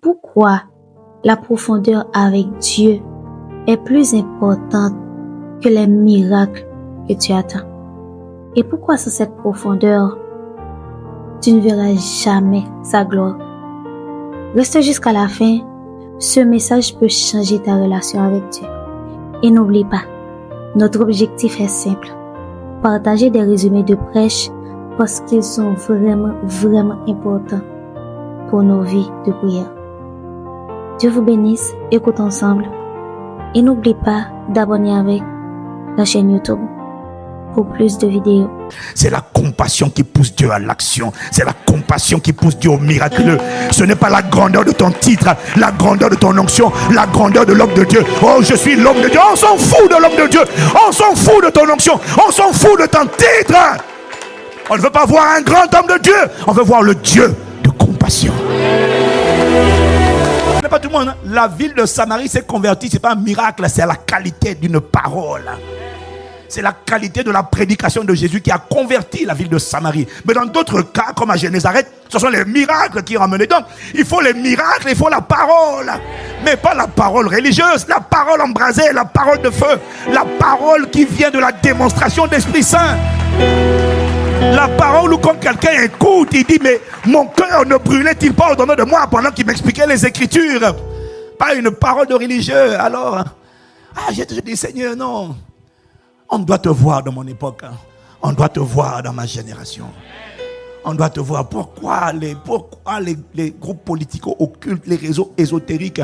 pourquoi la profondeur avec Dieu est plus importante que les miracles que tu attends. Et pourquoi sans cette profondeur, tu ne verras jamais sa gloire. Reste jusqu'à la fin, ce message peut changer ta relation avec Dieu. Et n'oublie pas, notre objectif est simple. Partager des résumés de prêches parce qu'ils sont vraiment importants pour nos vies de prière. Dieu vous bénisse, écoute ensemble. Et n'oublie pas d'abonner avec la chaîne YouTube pour plus de vidéos. C'est la compassion qui pousse Dieu à l'action. C'est la compassion qui pousse Dieu au miraculeux. Ce n'est pas la grandeur de ton titre, la grandeur de ton onction, la grandeur de l'homme de Dieu. Oh, je suis l'homme de Dieu. On s'en fout de l'homme de Dieu. On s'en fout de ton onction. On s'en fout de ton titre. On ne veut pas voir un grand homme de Dieu. On veut voir le Dieu de compassion. Ce n'est pas tout le monde. La ville de Samarie s'est convertie. Ce n'est pas un miracle, c'est la qualité d'une parole. C'est la qualité de la prédication de Jésus qui a converti la ville de Samarie. Mais dans d'autres cas, comme à Génézareth, ce sont les miracles qui ramenaient. Donc, il faut les miracles, il faut la parole. Mais pas la parole religieuse, la parole embrasée, la parole de feu. La parole qui vient de la démonstration d'Esprit Saint. La parole où quand quelqu'un écoute, il dit, mais mon cœur ne brûlait-il pas au-dedans de moi pendant qu'il m'expliquait les Écritures? Pas une parole de religieux. Alors, j'ai toujours dit, Seigneur, non. On doit te voir dans mon époque. On doit te voir dans ma génération. On doit te voir. Pourquoi les groupes politiques occultes, les réseaux ésotériques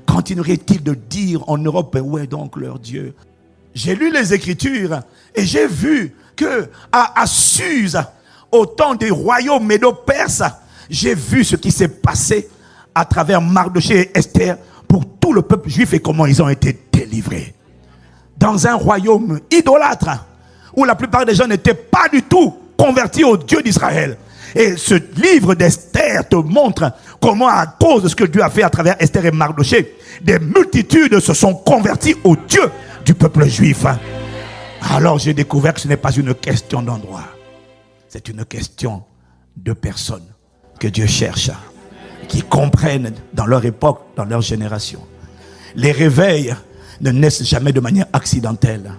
continueraient-ils de dire en Europe, où est donc leur Dieu? J'ai lu les Écritures et j'ai vu que à Suse, au temps des royaumes médo-perses, j'ai vu ce qui s'est passé à travers Mardochée et Esther pour tout le peuple juif et comment ils ont été délivrés. Dans un royaume idolâtre où la plupart des gens n'étaient pas du tout convertis au Dieu d'Israël. Et ce livre d'Esther te montre comment, à cause de ce que Dieu a fait à travers Esther et Mardochée, des multitudes se sont converties au Dieu du peuple juif. Alors j'ai découvert que ce n'est pas une question d'endroit. C'est une question de personnes que Dieu cherche, qui comprennent dans leur époque, dans leur génération. Les réveils ne naissent jamais de manière accidentelle.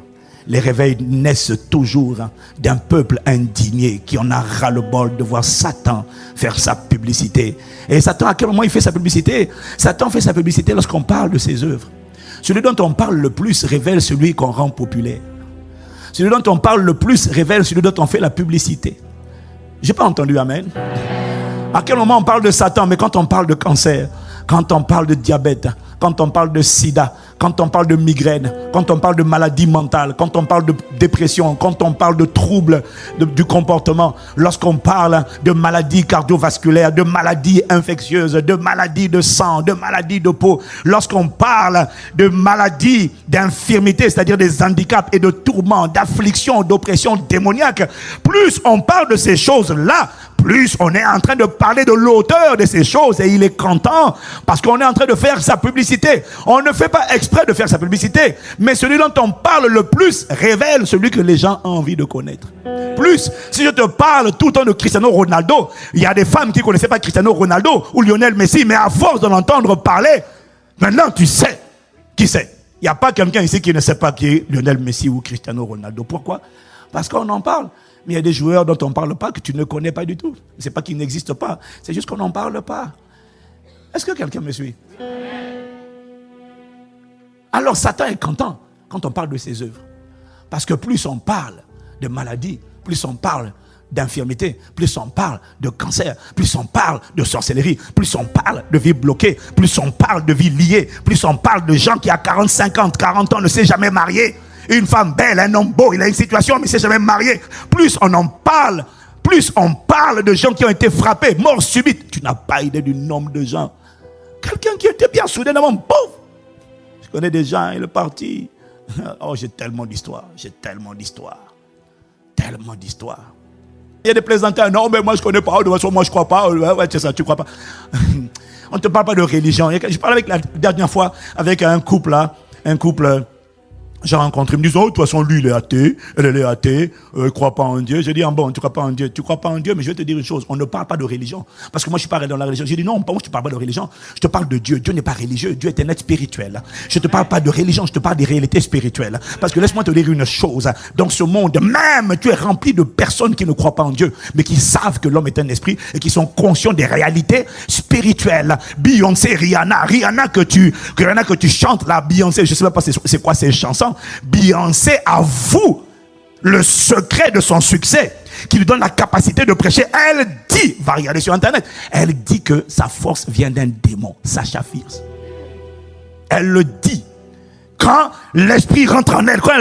Les réveils naissent toujours d'un peuple indigné qui en a ras-le-bol de voir Satan faire sa publicité. Et Satan, à quel moment il fait sa publicité? Satan fait sa publicité lorsqu'on parle de ses œuvres. Celui dont on parle le plus révèle celui qu'on rend populaire. Celui dont on parle le plus révèle celui dont on fait la publicité. J'ai pas entendu amen. À quel moment on parle de Satan? Mais quand on parle de cancer, quand on parle de diabète, quand on parle de sida, quand on parle de migraine, quand on parle de maladie mentale, quand on parle de dépression, quand on parle de troubles du comportement, lorsqu'on parle de maladies cardiovasculaires, de maladies infectieuses, de maladies de sang, de maladies de peau, lorsqu'on parle de maladies, d'infirmités, c'est-à-dire des handicaps et de tourments, d'afflictions, d'oppressions démoniaques, plus on parle de ces choses-là, plus on est en train de parler de l'auteur de ces choses et il est content parce qu'on est en train de faire sa publicité. On ne fait pas exprès de faire sa publicité, mais celui dont on parle le plus révèle celui que les gens ont envie de connaître. Plus, si je te parle tout le temps de Cristiano Ronaldo, il y a des femmes qui ne connaissaient pas Cristiano Ronaldo ou Lionel Messi, mais à force de l'entendre parler, maintenant tu sais qui c'est. Il n'y a pas quelqu'un ici qui ne sait pas qui est Lionel Messi ou Cristiano Ronaldo. Pourquoi? Parce qu'on en parle. Mais il y a des joueurs dont on ne parle pas, que tu ne connais pas du tout. Ce n'est pas qu'ils n'existent pas, c'est juste qu'on n'en parle pas. Est-ce que quelqu'un me suit? Alors Satan est content quand on parle de ses œuvres. Parce que plus on parle de maladie, plus on parle d'infirmité, plus on parle de cancer, plus on parle de sorcellerie, plus on parle de vie bloquée, plus on parle de vie liée, plus on parle de gens qui à 40, 50, 40 ans ne s'est jamais marié. Une femme belle, un homme beau, il a une situation mais il ne s'est jamais marié. Plus on en parle, plus on parle de gens qui ont été frappés, morts subites. Tu n'as pas idée du nombre de gens. Quelqu'un qui était bien soudainement pauvre. Je connais des gens, il est parti. Oh, j'ai tellement d'histoires, tellement d'histoires. Il y a des plaisantins, non mais moi je ne connais pas, de toute façon moi je ne crois pas. Ouais, c'est ça, tu ne crois pas. On ne te parle pas de religion. Je parlais la dernière fois avec un couple là, J'ai rencontré, ils me disent, oh, de toute façon, lui, il est athée, elle est athée, il croit pas en Dieu. J'ai dit, ah bon, tu crois pas en Dieu, tu crois pas en Dieu, mais je vais te dire une chose, on ne parle pas de religion. Parce que moi, je suis pas dans la religion. J'ai dit, non, moi, je te parle pas de religion. Je te parle de Dieu. Dieu n'est pas religieux, Dieu est un être spirituel. Je te parle pas de religion, je te parle des réalités spirituelles. Parce que laisse-moi te dire une chose, dans ce monde, même, tu es rempli de personnes qui ne croient pas en Dieu, mais qui savent que l'homme est un esprit et qui sont conscients des réalités spirituelles. Beyoncé, Rihanna que tu chantes, là, Beyoncé, je sais même pas c'est quoi ces chansons. Beyoncé avoue le secret de son succès qui lui donne la capacité de prêcher. Elle dit, va regarder sur internet, elle dit que sa force vient d'un démon, Sasha Fierce. Elle le dit. Quand l'esprit rentre en elle, quand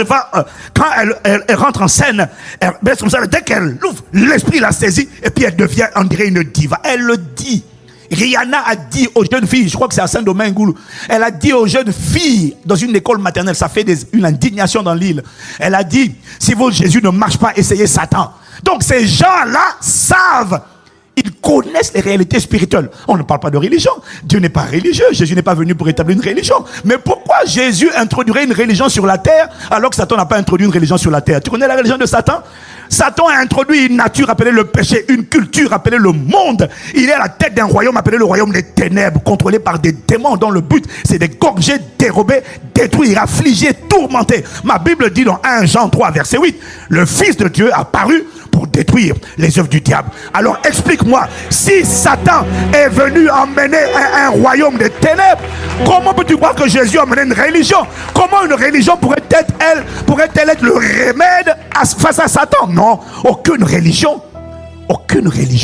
elle rentre en scène, comme ça, dès qu'elle l'ouvre, l'esprit la saisit et puis elle devient, on dirait, une diva. Elle le dit. Rihanna a dit aux jeunes filles, je crois que c'est à Saint-Domingue, elle a dit aux jeunes filles dans une école maternelle, ça fait une indignation dans l'île. Elle a dit, si votre Jésus ne marche pas, essayez Satan. Donc ces gens-là savent, ils connaissent les réalités spirituelles. On ne parle pas de religion. Dieu n'est pas religieux. Jésus n'est pas venu pour établir une religion. Mais pourquoi Jésus introduirait une religion sur la terre alors que Satan n'a pas introduit une religion sur la terre? Tu connais la religion de Satan? Satan a introduit une nature appelée le péché, une culture appelée le monde. Il est à la tête d'un royaume appelé le royaume des ténèbres, contrôlé par des démons dont le but c'est d'égorger, dérober, détruire, affliger, tourmenter. Ma Bible dit dans 1 Jean 3 verset 8, le Fils de Dieu a paru pour détruire les œuvres du diable. Alors explique-moi, si Satan est venu emmener un royaume des ténèbres, comment peux-tu croire que Jésus a emmené une religion? Comment une religion pourrait-elle être le remède face à Satan? Non, aucune religion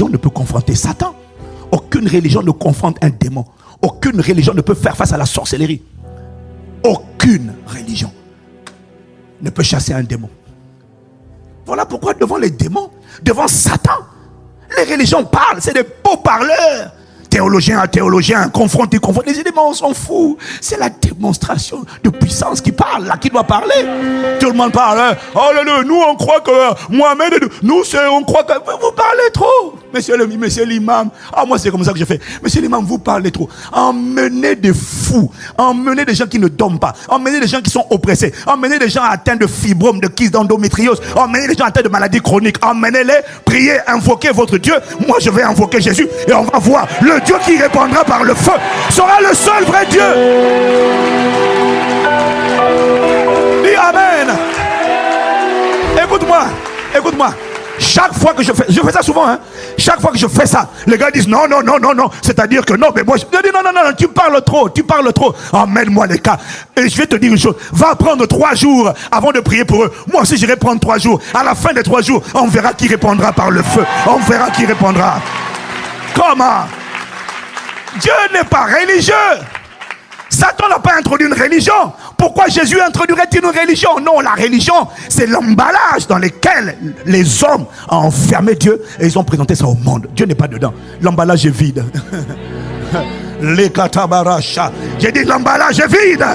ne peut confronter Satan. Aucune religion ne confronte un démon. Aucune religion ne peut faire face à la sorcellerie. Aucune religion ne peut chasser un démon. Voilà pourquoi devant les démons, devant Satan, les religions parlent, c'est des beaux parleurs. Théologien à théologien, confronte. Les démons, on s'en fout. C'est la démonstration de puissance qui parle, là, qui doit parler. Tout le monde parle. Oh là là, nous on croit que Mohamed, on croit que vous parlez trop. Monsieur l'imam. Ah, moi c'est comme ça que je fais. Monsieur l'imam, vous parlez trop. Emmenez des fous, emmenez des gens qui ne dorment pas, emmenez des gens qui sont oppressés, emmenez des gens atteints de fibrome, de kyste, d'endométriose, emmenez des gens atteints de maladies chroniques, emmenez-les, priez, invoquez votre Dieu. Moi je vais invoquer Jésus et on va voir le Dieu qui répondra par le feu sera le seul vrai Dieu. Dis Amen. Écoute-moi. Chaque fois que je fais ça souvent, hein. Chaque fois que je fais ça, les gars disent non. C'est-à-dire que non, mais moi je dis non, tu parles trop. Emmène-moi les cas. Et je vais te dire une chose. Va prendre 3 jours avant de prier pour eux. Moi aussi, j'irai prendre 3 jours. À la fin des 3 jours, on verra qui répondra par le feu. On verra qui répondra. Comment? Dieu n'est pas religieux. Satan n'a pas introduit une religion. Pourquoi Jésus introduirait-il une religion? Non, la religion, c'est l'emballage dans lequel les hommes ont enfermé Dieu et ils ont présenté ça au monde. Dieu n'est pas dedans. L'emballage est vide. Les katabaracha. J'ai dit l'emballage est vide.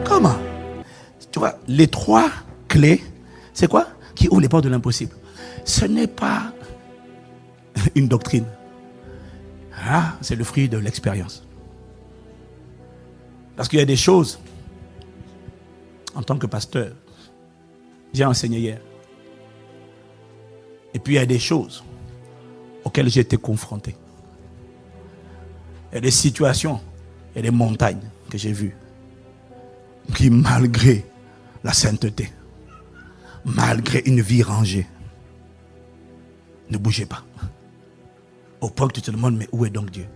Comment? Tu vois, les 3 clés, c'est quoi? Qui ouvrent les portes de l'impossible. Ce n'est pas une doctrine. Ah, c'est le fruit de l'expérience. Parce qu'il y a des choses, en tant que pasteur, j'ai enseigné hier. Et puis il y a des choses auxquelles j'ai été confronté. Il y a des situations, il y a des montagnes que j'ai vues qui, malgré la sainteté, malgré une vie rangée, ne bougeaient pas. Au point que tu te demandes, mais où est donc Dieu?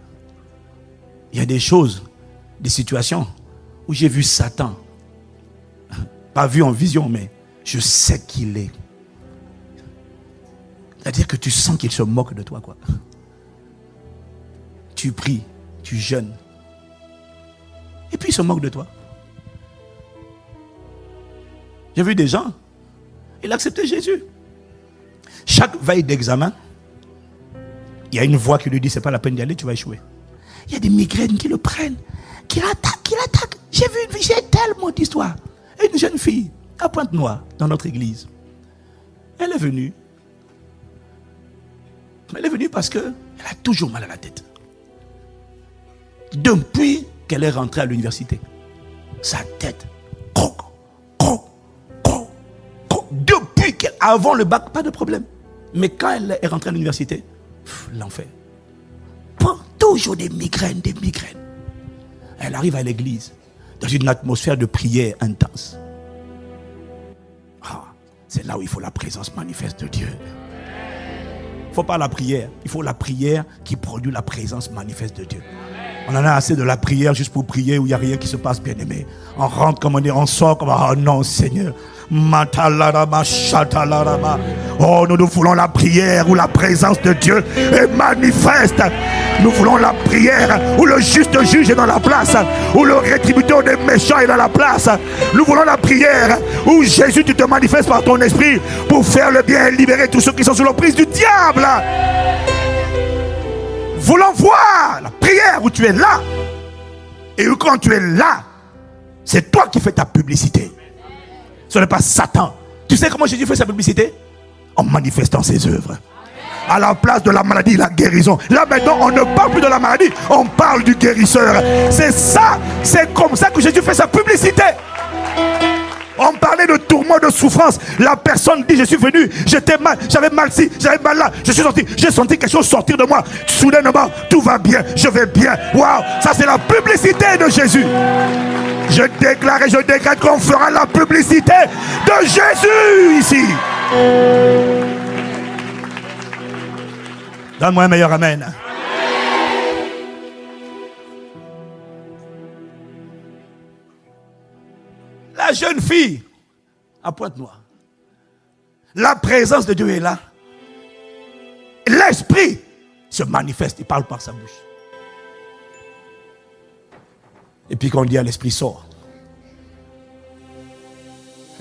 Il y a des choses, des situations où j'ai vu Satan. Pas vu en vision, mais je sais qu'il est. C'est-à-dire que tu sens qu'il se moque de toi, quoi. Tu pries, tu jeûnes. Et puis il se moque de toi. J'ai vu des gens, ils acceptaient Jésus. Chaque veille d'examen, il y a une voix qui lui dit, c'est pas la peine d'y aller, tu vas échouer. Il y a des migraines qui le prennent, qui l'attaquent. J'ai tellement d'histoires. Et une jeune fille, à Pointe-Noire, dans notre église, elle est venue. Elle est venue parce qu'elle a toujours mal à la tête. Depuis qu'elle est rentrée à l'université. Sa tête, depuis qu'avant le bac, pas de problème. Mais quand elle est rentrée à l'université, l'enfer. Toujours des migraines. Elle arrive à l'église dans une atmosphère de prière intense. C'est là où il faut la présence manifeste de Dieu. Il ne faut pas la prière. Il faut la prière qui produit la présence manifeste de Dieu. On en a assez de la prière juste pour prier où il n'y a rien qui se passe, bien aimé. On rentre comme on est, on sort comme oh non Seigneur. Oh, nous voulons la prière où la présence de Dieu est manifeste. Nous voulons la prière où le juste juge est dans la place, où le rétributeur des méchants est dans la place. Nous voulons la prière où Jésus, tu te manifestes par ton esprit pour faire le bien et libérer tous ceux qui sont sous l'emprise du diable. Voulons voir la prière où tu es là. Et où quand tu es là, c'est toi qui fais ta publicité. Ce n'est pas Satan. Tu sais comment Jésus fait sa publicité? En manifestant ses œuvres. À la place de la maladie, la guérison. Là maintenant, on ne parle plus de la maladie, on parle du guérisseur. C'est ça, c'est comme ça que Jésus fait sa publicité. On parlait de tourments, de souffrance. La personne dit, je suis venu, j'étais mal, j'avais mal ci, j'avais mal là. Je suis sorti, j'ai senti quelque chose sortir de moi. Soudainement, tout va bien, je vais bien. Waouh, ça c'est la publicité de Jésus. Je déclare et je décrète qu'on fera la publicité de Jésus ici. Donne-moi un meilleur amen. La jeune fille à Pointe-Noire. La présence de Dieu est là. L'esprit se manifeste, il parle par sa bouche. Et puis quand on dit à l'esprit sort.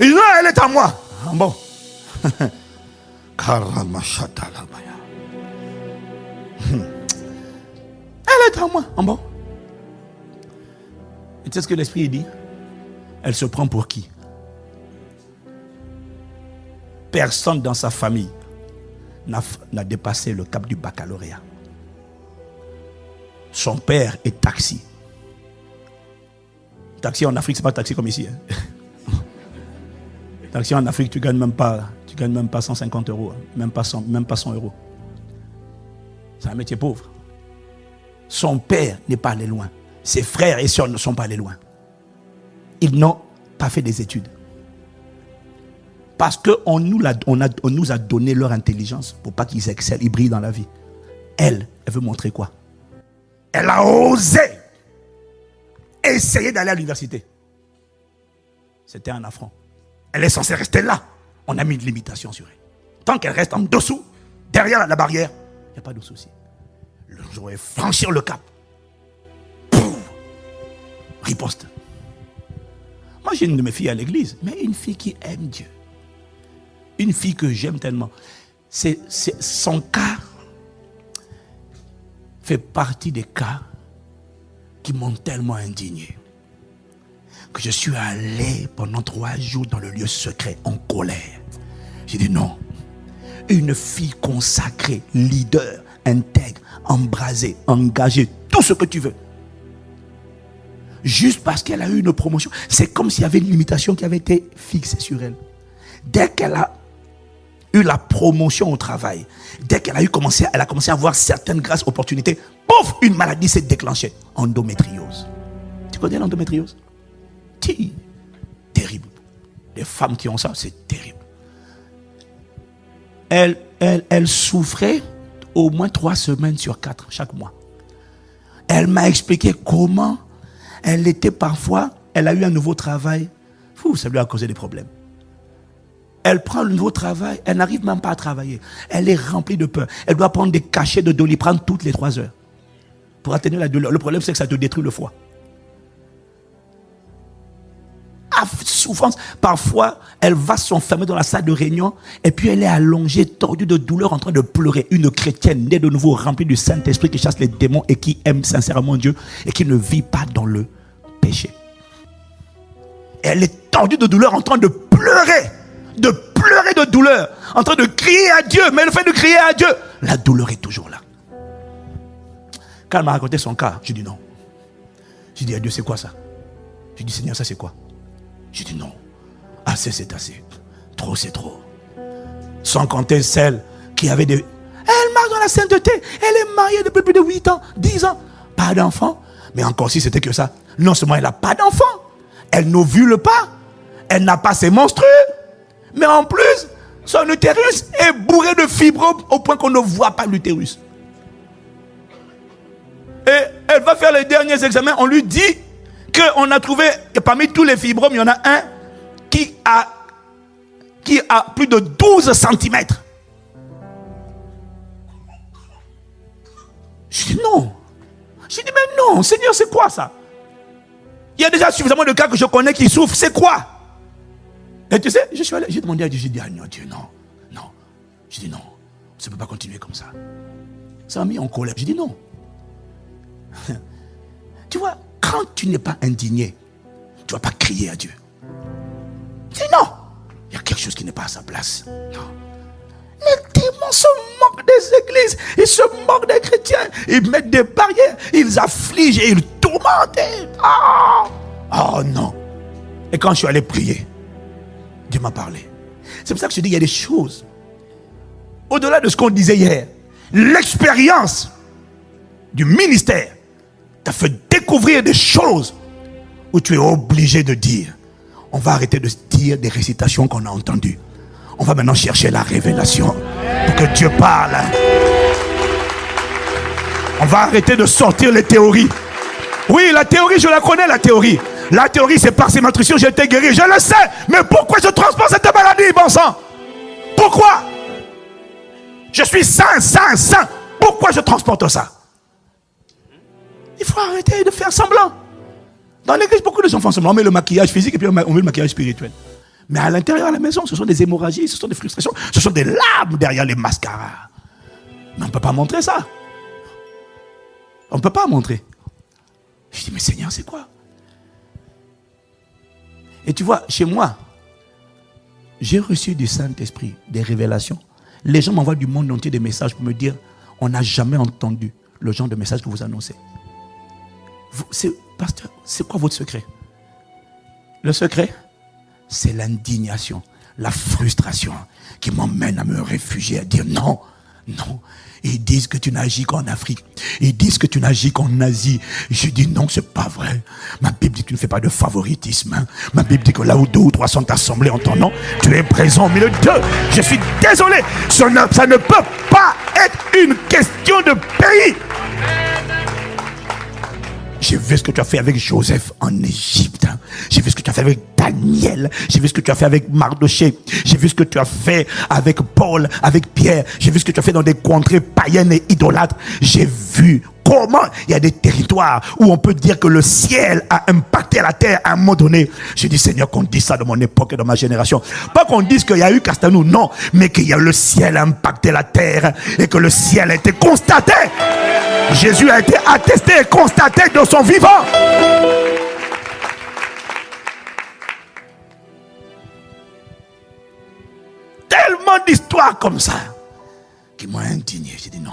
Il dit non, elle est à moi. Ah, bon. Elle est à moi. Ah, bon. Et tu sais ce que l'esprit dit? Elle se prend pour qui? Personne dans sa famille n'a dépassé le cap du baccalauréat. Son père est taxi. Taxi en Afrique, c'est pas taxi comme ici. Hein. Taxi en Afrique, tu gagnes même pas 150 euros, même pas 100 euros. C'est un métier pauvre. Son père n'est pas allé loin. Ses frères et sœurs ne sont pas allés loin. Ils n'ont pas fait des études. Parce qu'on nous a donné leur intelligence pour pas qu'ils excellent, ils brillent dans la vie. Elle veut montrer quoi? Elle a osé essayer d'aller à l'université. C'était un affront. Elle est censée rester là. On a mis une limitation sur elle. Tant qu'elle reste en dessous, derrière la barrière, il n'y a pas de souci. Le jour où elle franchir le cap, pouf, riposte. Moi, j'ai une de mes filles à l'église, mais une fille qui aime Dieu. Une fille que j'aime tellement. Son cas fait partie des cas qui m'ont tellement indigné que je suis allé pendant 3 jours dans le lieu secret en colère. J'ai dit non. Une fille consacrée, leader, intègre, embrasée, engagée, tout ce que tu veux. Juste parce qu'elle a eu une promotion, c'est comme s'il y avait une limitation qui avait été fixée sur elle. Dès qu'elle a eu la promotion au travail, dès qu'elle a commencé à avoir certaines grâces opportunités, pouf, une maladie s'est déclenchée. Endométriose. Tu connais l'endométriose? Terrible. Les femmes qui ont ça, c'est terrible. Elle souffrait au moins 3 semaines sur 4 chaque mois. Elle m'a expliqué comment elle était parfois, elle a eu un nouveau travail. Ça lui a causé des problèmes. Elle prend le nouveau travail, elle n'arrive même pas à travailler. Elle est remplie de peur. Elle doit prendre des cachets de Doliprane toutes les 3 heures. Pour atténuer la douleur. Le problème, c'est que ça te détruit le foie. Souffrance. Parfois, elle va s'enfermer dans la salle de réunion et puis elle est allongée, tordue de douleur, en train de pleurer. Une chrétienne née de nouveau, remplie du Saint-Esprit qui chasse les démons et qui aime sincèrement Dieu et qui ne vit pas dans le péché. Elle est tordue de douleur, en train de pleurer de douleur, en train de crier à Dieu. Mais le fait de crier à Dieu, la douleur est toujours là. Quand elle m'a raconté son cas, j'ai dit non. J'ai dit à Dieu, c'est quoi ça? J'ai dit, Seigneur, ça c'est quoi? J'ai dit non. Assez, c'est assez. Trop, c'est trop. Sans compter celle qui avait des... Elle marche dans la sainteté. Elle est mariée depuis plus de 8 ans, 10 ans. Pas d'enfant. Mais encore si c'était que ça. Non seulement elle n'a pas d'enfant, elle n'ovule pas, elle n'a pas ses menstrues, mais en plus, son utérus est bourré de fibromes au point qu'on ne voit pas l'utérus. Et elle va faire les derniers examens, on lui dit qu'on a trouvé, et parmi tous les fibromes, il y en a un qui a plus de 12 cm. Je dis non. Je dis mais non, Seigneur, c'est quoi ça? Il y a déjà suffisamment de cas que je connais qui souffrent, c'est quoi? Et tu sais, je suis allé, j'ai demandé à Dieu, j'ai dit, ah non, Dieu, non, non. Je dis non, ça ne peut pas continuer comme ça. Ça m'a mis en colère, j'ai dit non. Tu vois, quand tu n'es pas indigné, tu ne vas pas crier à Dieu. Je dis non, il y a quelque chose qui n'est pas à sa place. Non. Les démons se moquent des églises, ils se moquent des chrétiens, ils mettent des barrières, ils affligent et ils tourmentent. Oh non. Et quand je suis allé prier, Dieu m'a parlé. C'est pour ça que je dis, il y a des choses. Au-delà de ce qu'on disait hier, l'expérience du ministère t'a fait découvrir des choses où tu es obligé de dire, on va arrêter de dire des récitations qu'on a entendues. On va maintenant chercher la révélation pour que Dieu parle. On va arrêter de sortir les théories. Oui, la théorie, je la connais, la théorie. La théorie, c'est par ces nutritions, j'ai été guéri. Je le sais. Mais pourquoi je transporte cette maladie, bon sang? Pourquoi? Je suis saint, saint, saint. Pourquoi je transporte ça? Il faut arrêter de faire semblant. Dans l'église, beaucoup de gens font semblant. On met le maquillage physique et puis on met le maquillage spirituel. Mais à l'intérieur de la maison, ce sont des hémorragies, ce sont des frustrations, ce sont des larmes derrière les mascaras. Mais on ne peut pas montrer ça. On ne peut pas montrer. Je dis, mais Seigneur, c'est quoi? Et tu vois, chez moi, j'ai reçu du Saint-Esprit des révélations. Les gens m'envoient du monde entier des messages pour me dire, on n'a jamais entendu le genre de message que vous annoncez. Pasteur, c'est quoi votre secret? Le secret, c'est l'indignation, la frustration qui m'emmène à me réfugier, à dire non, non. Ils disent que tu n'agis qu'en Afrique. Ils disent que tu n'agis qu'en Asie. Je dis non, c'est pas vrai. Ma Bible dit que tu ne fais pas de favoritisme. Hein. Ma Bible dit que là où 2 ou 3 sont assemblés en ton nom, tu es présent au milieu d'eux. Je suis désolé. Ça ne peut pas être une question de pays. J'ai vu ce que tu as fait avec Joseph en Égypte. J'ai vu ce que tu as fait avec Daniel. J'ai vu ce que tu as fait avec Mardoché. J'ai vu ce que tu as fait avec Paul, avec Pierre. J'ai vu ce que tu as fait dans des contrées païennes et idolâtres. J'ai vu comment il y a des territoires où on peut dire que le ciel a impacté la terre à un moment donné. J'ai dit, Seigneur, qu'on dise ça de mon époque et de ma génération. Pas qu'on dise qu'il y a eu Castanou, non. Mais qu'il y a le ciel a impacté la terre et que le ciel a été constaté. Jésus a été attesté et constaté de son vivant. Tellement d'histoires comme ça qui m'ont indigné. J'ai dit non.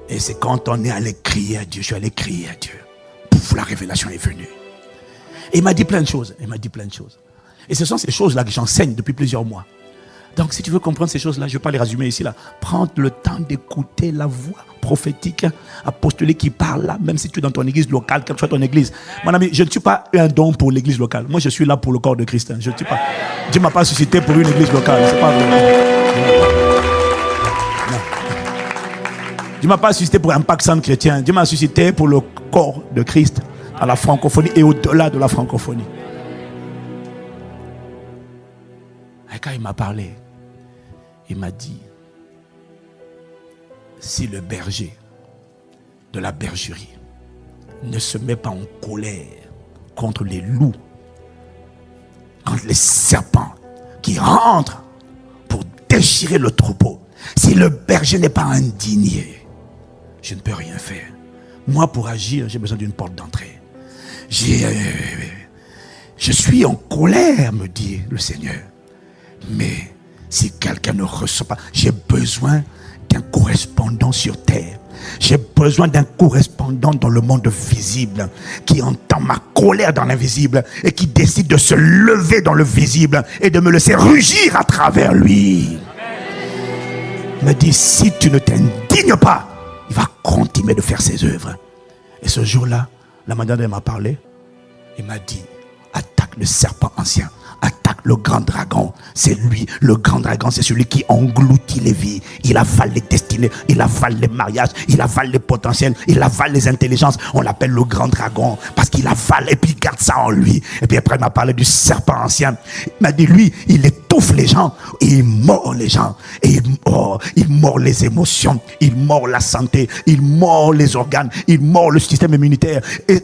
Et c'est quand on est allé crier à Dieu, je suis allé crier à Dieu. Pouf, la révélation est venue. Et il m'a dit plein de choses. Et ce sont ces choses-là que j'enseigne depuis plusieurs mois. Donc si tu veux comprendre ces choses-là, je ne vais pas les résumer ici. Là. Prends le temps d'écouter la voix prophétique, apostolique qui parle là, même si tu es dans ton église locale, quelle que soit ton église. Mon ami, je ne suis pas un don pour l'église locale. Moi, je suis là pour le corps de Christ. Je ne suis pas. Dieu ne m'a pas suscité pour une église locale. C'est pas vrai. Non. Dieu ne m'a pas suscité pour un Paxan chrétien. Dieu m'a suscité pour le corps de Christ à la francophonie et au-delà de la francophonie. Et quand il m'a parlé, il m'a dit, si le berger de la bergerie ne se met pas en colère contre les loups, contre les serpents qui rentrent pour déchirer le troupeau, si le berger n'est pas indigné, je ne peux rien faire. Moi, pour agir, j'ai besoin d'une porte d'entrée. Je suis en colère, me dit le Seigneur. Mais si quelqu'un ne reçoit pas, j'ai besoin d'un correspondant sur terre J'ai besoin d'un correspondant dans le monde visible qui entend ma colère dans l'invisible et qui décide de se lever dans le visible et de me laisser rugir à travers lui. Il me dit, si tu ne t'indignes pas, il va continuer de faire ses œuvres. Et ce jour-là, la madame elle m'a parlé. Il m'a dit, attaque le serpent ancien. Attaque le grand dragon. C'est lui, le grand dragon, c'est celui qui engloutit les vies. Il avale les destinées, il avale les mariages, il avale les potentiels, il avale les intelligences. On l'appelle le grand dragon parce qu'il avale et puis il garde ça en lui. Et puis après il m'a parlé du serpent ancien. Il m'a dit, lui, il étouffe les gens et il mord les gens. Et il mord les émotions, il mord la santé, il mord les organes, il mord le système immunitaire. Et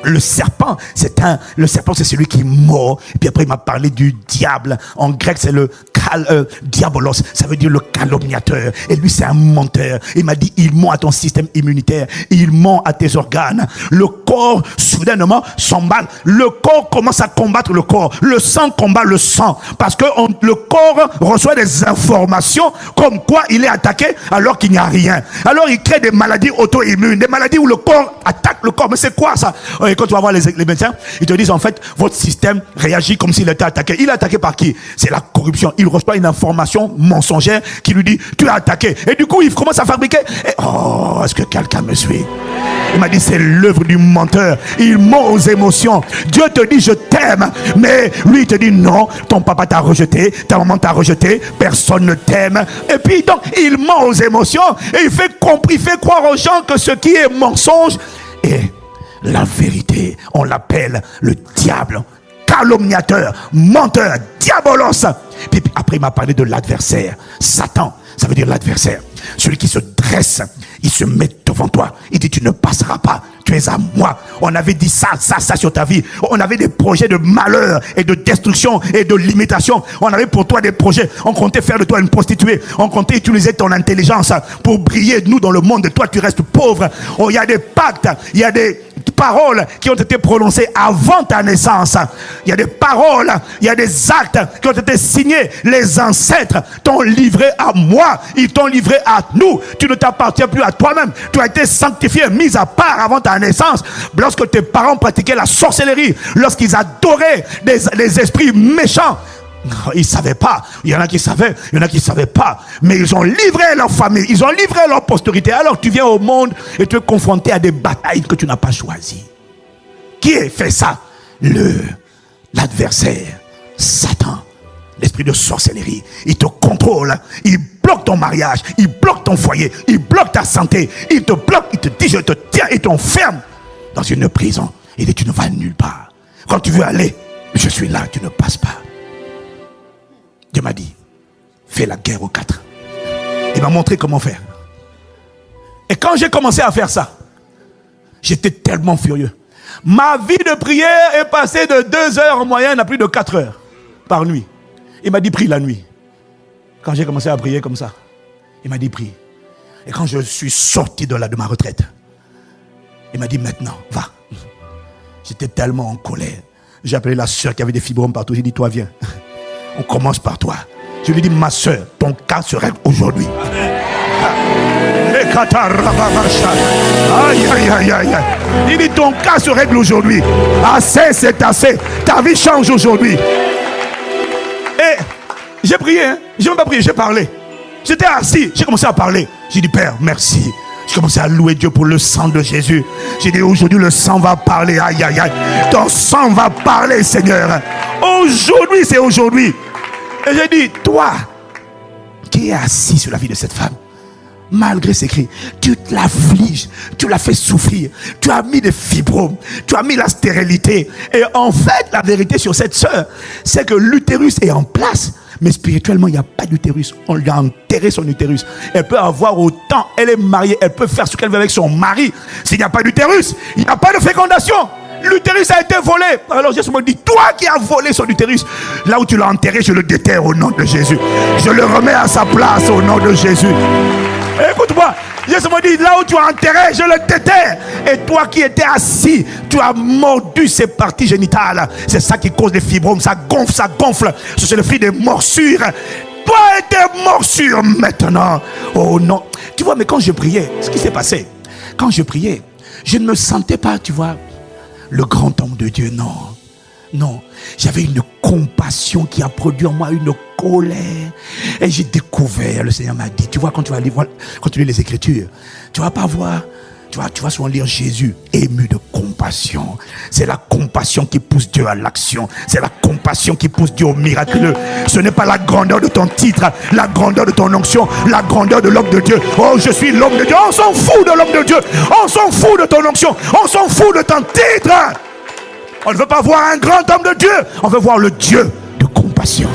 le serpent, c'est celui qui mord. Et puis après, il m'a parlé du diable. En grec, c'est le diabolos. Ça veut dire le calomniateur. Et lui, c'est un menteur. Il m'a dit, il ment à ton système immunitaire. Il ment à tes organes. Le corps, soudainement, s'emballe. Le corps commence à combattre le corps. Le sang combat le sang. Parce que le corps reçoit des informations comme quoi il est attaqué alors qu'il n'y a rien. Alors, il crée des maladies auto-immunes. Des maladies où le corps attaque le corps. Mais c'est quoi ça? Et quand tu vas voir les médecins, ils te disent en fait, votre système réagit comme s'il était attaqué. Il est attaqué par qui? C'est la corruption. Il reçoit une information mensongère qui lui dit, tu es attaqué. Et du coup, il commence à fabriquer. Et, est-ce que quelqu'un me suit? Il m'a dit, c'est l'œuvre du menteur. Il ment aux émotions. Dieu te dit, je t'aime. Mais lui, il te dit, non, ton papa t'a rejeté, ta maman t'a rejeté, personne ne t'aime. Et puis, donc, il ment aux émotions. Et il fait croire aux gens que ce qui est mensonge est la vérité. On l'appelle le diable, calomniateur, menteur, diabolos. Puis après il m'a parlé de l'adversaire. Satan, ça veut dire l'adversaire. Celui qui se dresse, il se met devant toi. Il dit, tu ne passeras pas, tu es à moi. On avait dit ça sur ta vie. On avait des projets de malheur et de destruction et de limitation. On avait pour toi des projets. On comptait faire de toi une prostituée. On comptait utiliser ton intelligence pour briller, nous, dans le monde. Toi, tu restes pauvre. Il y a des pactes, il y a des paroles qui ont été prononcées avant ta naissance. Il y a des paroles, il y a des actes qui ont été signés. Les ancêtres t'ont livré à moi. Ils t'ont livré à nous. Tu ne t'appartiens plus à toi-même. Tu as été sanctifié, mis à part avant ta naissance. Lorsque tes parents pratiquaient la sorcellerie, lorsqu'ils adoraient les esprits méchants, ils ne savaient pas. Il y en a qui savaient, il y en a qui ne savaient pas. Mais ils ont livré leur famille, ils ont livré leur postérité. Alors tu viens au monde et tu es confronté à des batailles que tu n'as pas choisies. Qui a fait ça? L'adversaire, Satan. L'esprit de sorcellerie. Il te contrôle, il bloque ton mariage, il bloque ton foyer, il bloque ta santé, il te bloque, il te dit je te tiens et t'enferme dans une prison. Il dit tu ne vas nulle part. Quand tu veux aller, je suis là, tu ne passes pas. Dieu m'a dit, fais la guerre aux 4. Il m'a montré comment faire. Et quand j'ai commencé à faire ça, j'étais tellement furieux. Ma vie de prière est passée de 2 heures en moyenne à plus de 4 heures par nuit. Il m'a dit, prie la nuit. Quand j'ai commencé à prier comme ça, il m'a dit, prie. Et quand je suis sorti de ma retraite, il m'a dit, maintenant, va. J'étais tellement en colère. J'ai appelé la soeur qui avait des fibromes partout. J'ai dit, toi, viens. On commence par toi. Je lui ai dit, ma soeur, ton cas se règle aujourd'hui. Aïe, aïe, aïe, aïe. Il dit, ton cas se règle aujourd'hui. Assez, c'est assez. Ta vie change aujourd'hui. Et j'ai prié, hein. J'ai même pas prié, j'ai parlé. J'étais assis, j'ai commencé à parler. J'ai dit, Père, merci. J'ai commencé à louer Dieu pour le sang de Jésus. J'ai dit, aujourd'hui, le sang va parler. Aïe, aïe, aïe. Ton sang va parler, Seigneur. Aujourd'hui, c'est aujourd'hui. Et j'ai dit, toi, qui es assis sur la vie de cette femme, malgré ses cris, tu l'affliges, tu l'as fait souffrir, tu as mis des fibromes, tu as mis la stérilité. Et en fait, la vérité sur cette sœur, c'est que l'utérus est en place, mais spirituellement, il n'y a pas d'utérus. On lui a enterré son utérus. Elle peut avoir autant, elle est mariée, elle peut faire ce qu'elle veut avec son mari. S'il n'y a pas d'utérus, il n'y a pas de fécondation. L'utérus a été volé. Alors Jésus me dit, toi qui as volé son utérus, là où tu l'as enterré, je le déterre au nom de Jésus. Je le remets à sa place au nom de Jésus. Écoute-moi, Jésus me dit, là où tu as enterré, je le déterre. Et toi qui étais assis, tu as mordu ses parties génitales. C'est ça qui cause des fibromes, ça gonfle. C'est le fruit des morsures. dois être morsure maintenant. Oh non. Tu vois, mais quand je priais, ce qui s'est passé, quand je priais, je ne me sentais pas, tu vois, le grand homme de Dieu, non. Non, j'avais une compassion qui a produit en moi une colère. Et j'ai découvert, le Seigneur m'a dit, tu vois, quand tu vas lire, quand tu lis les Écritures, tu vas pas voir, tu vas souvent lire Jésus ému de compassion. C'est la compassion qui pousse Dieu à l'action. C'est la compassion qui pousse Dieu au miraculeux. Ce n'est pas la grandeur de ton titre, la grandeur de ton onction, la grandeur de l'homme de Dieu. Oh, je suis l'homme de Dieu. On s'en fout de l'homme de Dieu. On s'en fout de ton onction. On s'en fout de ton titre. On ne veut pas voir un grand homme de Dieu. On veut voir le Dieu de compassion.